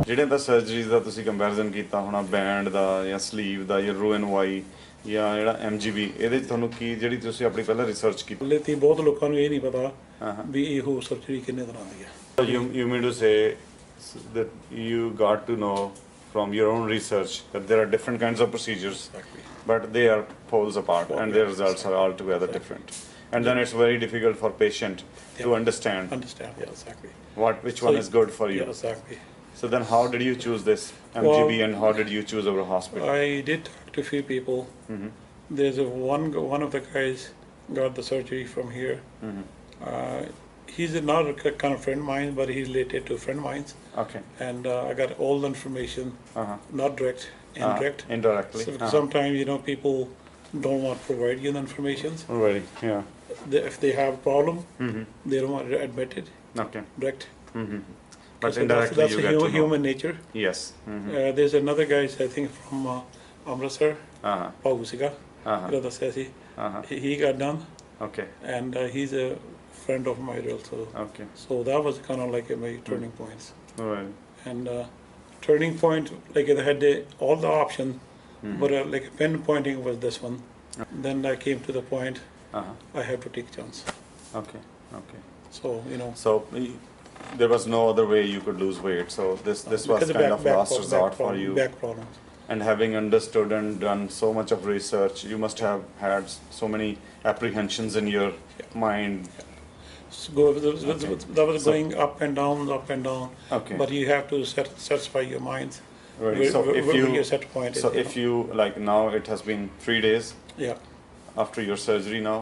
ਜਿਹੜੇ ਤਾਂ ਸਰਜਰੀਜ਼ ਦਾ ਤੁਸੀਂ ਕੰਪੈਰੀਜ਼ਨ ਕੀਤਾ ਹੋਣਾ ਬੈਂਡ ਦਾ ਜਾਂ ਸਲੀਵ ਦਾ ਜਾਂ ਰੋ ਐਂਡ ਵਾਈ ਜਾਂ ਜਿਹੜਾ MGB ਇਹਦੇ 'ਚ ਤੁਹਾਨੂੰ ਕੀ ਜਿਹੜੀ ਤੁਸੀਂ ਆਪਣੀ ਪਹਿਲਾਂ ਰਿਸਰਚ ਕੀਤੀ ਹਲੇ ਤੇ ਬਹੁਤ ਲੋਕਾਂ ਨੂੰ ਇਹ ਨਹੀਂ ਪਤਾ ਵੀ ਇਹੋ ਸਰਜਰੀ ਕਿੰਨੇ ਤਰ੍ਹਾਂ ਦੀ ਹੈ। You mean to say that you got to know from your own research that there are different kinds of procedures, but they are poles apart and their results are altogether different. And then it's very difficult for patient to understand. Yeah, exactly. Which one is good for you. Yeah, exactly. So then how did you choose this MGB and how did you choose our hospital? I did talk to a few people. There's one of the guys got the surgery from here. He's not a kind of friend of mine, but he's related to a friend of mine. Okay. And I got all the information, not direct, indirect. Indirectly. So sometimes, people don't want to provide you the information. Already, yeah. If they have a problem, they don't want to admit it. Okay. Direct. But So indirectly that's you get to know. human nature. Yes. There's another guy, I think, from Amritsar, Pausiga. He got done, Okay. and he's a friend of mine also. Okay. So that was kind of like my turning points. Right. And turning point, like I had all the options, but like pinpointing was this one. Then I came to the point I have to take chance. Okay. Okay. So So there was no other way you could lose weight. So this was because kind of last resort for you. Back problems. And having understood and done so much of research, you must have had so many apprehensions in your mind. So that was going up and down. Okay. But you have to satisfy your mind. Right. So if your set point so is, if you like now it has been 3 days yeah. after your surgery now.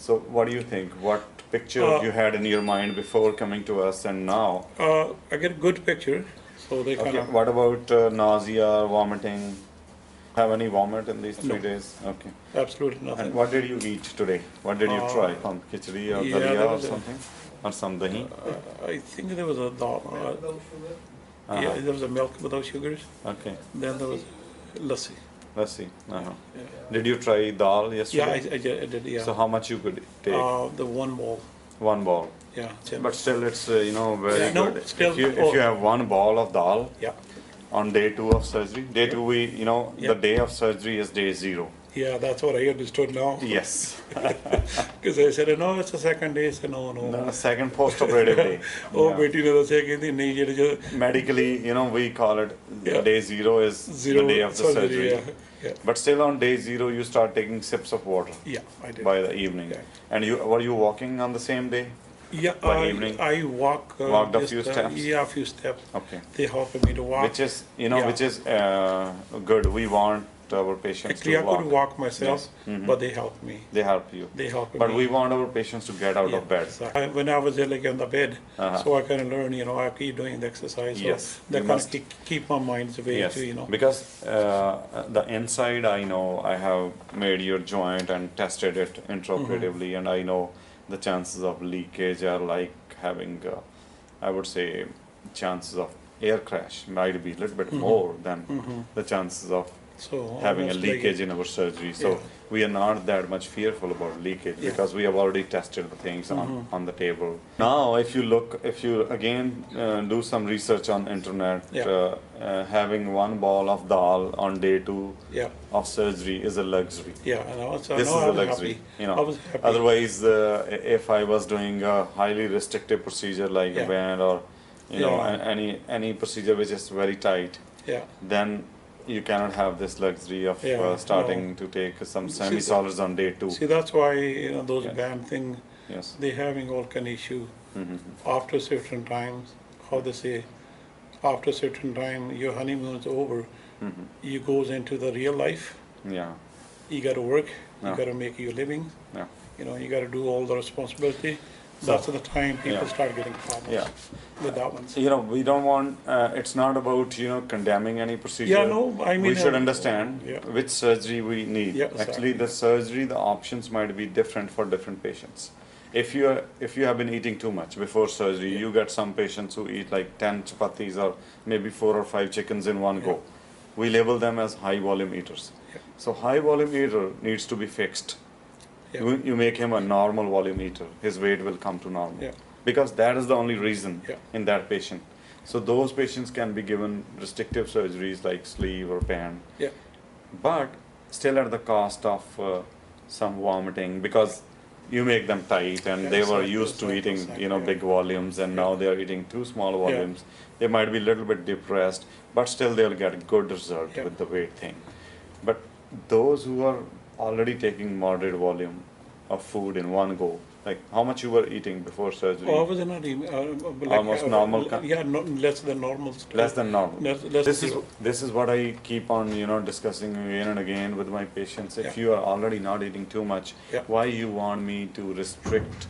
So what do you think? What picture you had in your mind before coming to us and now? I get a good picture. So they kind Okay. of. What about nausea, vomiting? Have any vomit in these 3 No. days? Okay. Absolutely nothing. And what did you eat today? What did you try? Khichdi or yeah, dalia there or was something? Or some dahi? I think there was a yeah, there was a milk without sugars. Okay. Then there was lassi. Let's see. Yeah. Did you try dal yesterday? Yeah, I did. Yeah. So how much you could take? The one ball. One ball. Yeah. But still, it's very Yeah, no, good. still- if you have one ball of dal Yeah. on day 2 of surgery, day 2 the day of surgery is day 0. Yeah, that's what I understood now. Yes. Because I said, no, it's the second day. I said, no. The second post-operative day. Oh, Yeah. beti ne ਦੱਸਿਆ ਕਹਿੰਦੀ ਨਹੀਂ ਜਿਹੜੇ Medically, we call it day 0 is zero the day of the surgery. Yeah. But still on day 0, you start taking sips of water Yeah, I did. by the evening. Yeah. And were you walking on the same day? Yeah, by evening? I walked Walked a just, few steps? Yeah, a few steps. Okay. They helped me to walk. Which is, Yeah. which is good. We want our patients Actually, I to walk. could walk myself, Yes. but they helped me. They help you. They helped But me. we want our patients to get out of bed. So when I was there, like on the bed, so I kind of learned, I keep doing the exercise. So Yes, that you kind must. of keep my mind away Yes, too, because the inside, I know I have made your joint and tested it intraoperatively, and I know the chances of leakage are like having, I would say, chances of air crash might be a little bit more than the chances of So having a almost leakage in our surgery. So we are not that much fearful about leakage because we have already tested the things on the table. Now, if you again do some research on internet, having one ball of dal on day 2 of surgery is a luxury. Yeah, I know. So This I is a was luxury. happy. I was happy. Otherwise, if I was doing a highly restrictive procedure like a band or any procedure which is very tight, then you cannot have this luxury of starting to take some semi-solids on day 2. See, that's why those band thing. Yes. They having all kind of issue after certain times. How they say, after certain time your honeymoon is over, you goes into the real life. Yeah. You got to work. You got to make your living. Yeah. You got to do all the responsibility. That's the time people start getting problems with that one. We don't want. It's not about condemning any procedure. Yeah, no, I mean we should understand which surgery we need. Yeah, Actually, the surgery, the options might be different for different patients. If you have been eating too much before surgery, you get some patients who eat like 10 chapatis or maybe 4 or 5 chickens in one go. We label them as high volume eaters. So high volume eater needs to be fixed. You make him a normal volume eater, his weight will come to normal. Because that is the only reason in that patient. So those patients can be given restrictive surgeries like sleeve or band, Yeah. but still at the cost of some vomiting, because you make them tight and Yeah, they were exactly, used to eating, exactly, you know, yeah. big volumes, and now they are eating too small volumes. They might be a little bit depressed, but still they'll get good result Yeah. with the weight thing. But those who are already taking moderate volume of food in one go, like how much you were eating before surgery? Oh, I was not even, like, Almost normal yeah, no, less than normal. Less than normal. Less This is what I keep on, you know, discussing again and again with my patients. If Yeah. you are already not eating too much, Yeah. why you want me to restrict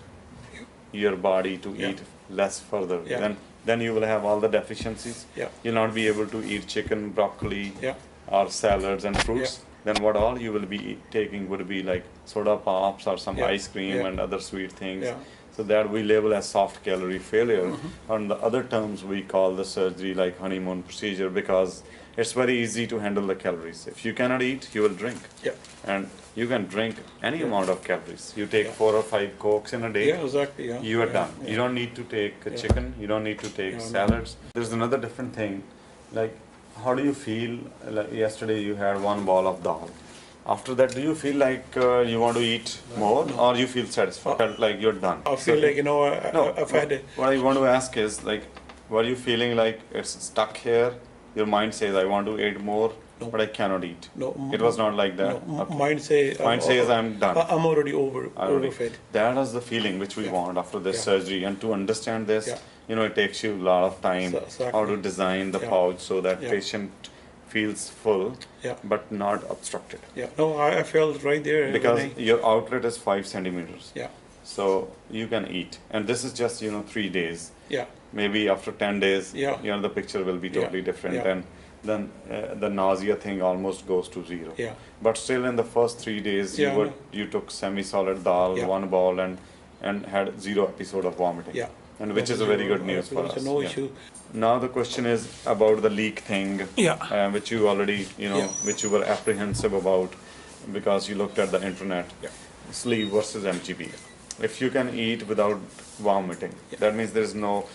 your body to Yeah. eat less further? Yeah. Then you will have all the deficiencies. Yeah. You'll not be able to eat chicken, broccoli, Yeah. or salads and fruits. Then what all you will be taking would be like soda pops or some Yeah. ice cream Yeah. and other sweet things. Yeah. So that we label as soft calorie failure. On the other terms, we call the surgery like honeymoon procedure, because it's very easy to handle the calories. If you cannot eat, you will drink. Yeah. And you can drink any Yeah. amount of calories. You take Yeah. 4 or 5 Cokes in a day, Yeah, exactly, yeah. you are Yeah, done. yeah. You don't need to take Yeah. chicken, you don't need to take Yeah, no. salads. There's another different thing, like how do you feel, like yesterday you had one bowl of dal. After that, do you feel like you want to eat more, or you feel satisfied, like you're done? I feel like, you know, No, if I had a, what I want to ask is, like, were you feeling like it's stuck here? Your mind says, I want to eat more, No. but I cannot eat. no. It was not like that. No, Okay. mind say. Mind says I'm done. I'm already Already. overfed. That is the feeling which we Yeah. want after this Yeah. surgery. And to understand this, Yeah. you know, it takes you a lot of time Exactly. how to design the Yeah. pouch so that Yeah. patient feels full Yeah. but not obstructed. Yeah. No, I felt right there. Because when your outlet is 5 centimeters. yeah. So you can eat. And this is just, you know, 3 days. Yeah. Maybe after 10 days, Yeah. you know, the picture will be Yeah. totally different. Yeah. And then the nausea thing almost goes to zero. Yeah. But still in the first 3 days, Yeah, no. you took semi-solid dal, Yeah. one bowl, and had 0 episode of vomiting. Yeah. And which is a very good news for us. No Yeah. issue. Now the question is about the leak thing, Yeah. which you already, you know, Yeah. which you were apprehensive about because you looked at the internet. Yeah. Sleeve versus MGB. If you can eat without vomiting, Yeah. that means there is no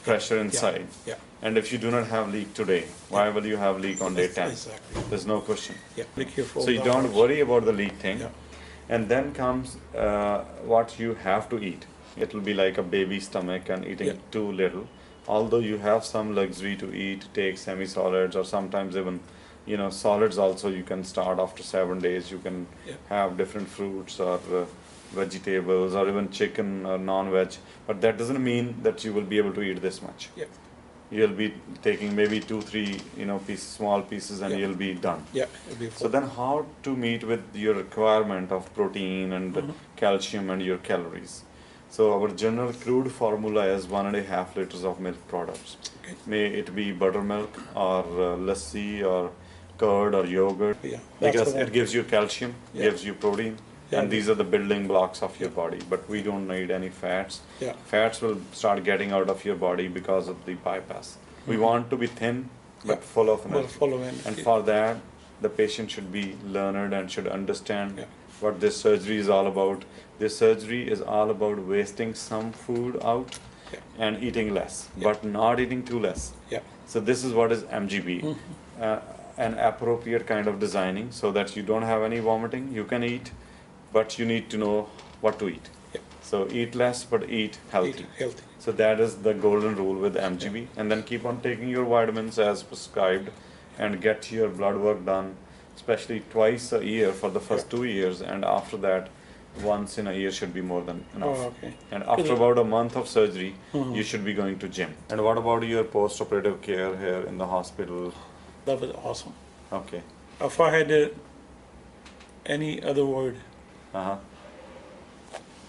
pressure inside. Yeah. And if you do not have leak today, why will you have leak on day 10? Exactly. There's no question. Yeah. Be careful. So you don't worry about the leak thing. Yeah. And then comes what you have to eat. It will be like a baby stomach and eating Yeah. too little. Although you have some luxury to eat, take semi-solids, or sometimes even, you know, solids also you can start after 7 days. You can Yeah. have different fruits or vegetables or even chicken or non-veg. But that doesn't mean that you will be able to eat this much. Yeah. You'll be taking maybe 2-3, you know, small pieces, and Yeah. you'll be done. Yeah. It'll be So then how to meet with your requirement of protein and calcium and your calories? So our general crude formula is 1.5 liters of milk products. Okay. May it be buttermilk or lassi or curd or yogurt, Yeah. That's because the one. it gives you calcium, Yeah. gives you protein, Yeah. and these are the building blocks of your body. But we don't need any fats. Yeah. Fats will start getting out of your body because of the bypass. We want to be thin but Yeah. full of Well, energy. follow in. And for that, the patient should be learned and should understand Yeah. what this surgery is all about. This surgery is all about wasting some food out Yeah. and eating less, Yeah. but not eating too less. Yeah. So this is what is MGB, an appropriate kind of designing so that you don't have any vomiting. You can eat, but you need to know what to eat. Yeah. So eat less, but eat healthy. Eat healthy. So that is the golden rule with MGB. And then keep on taking your vitamins as prescribed and get your blood work done, especially twice a year for the first 2 years. And after that, once in a year should be more than enough. Oh, okay. And after about a month of surgery, you should be going to gym. And what about your post-operative care here in the hospital? That was awesome. Okay. If I had any other word Uh-huh.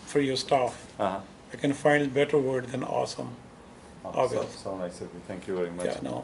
for your staff, Uh-huh. I can find a better word than awesome. Oh, so, Obvious. so nice of you. Thank you very much. Yeah, no.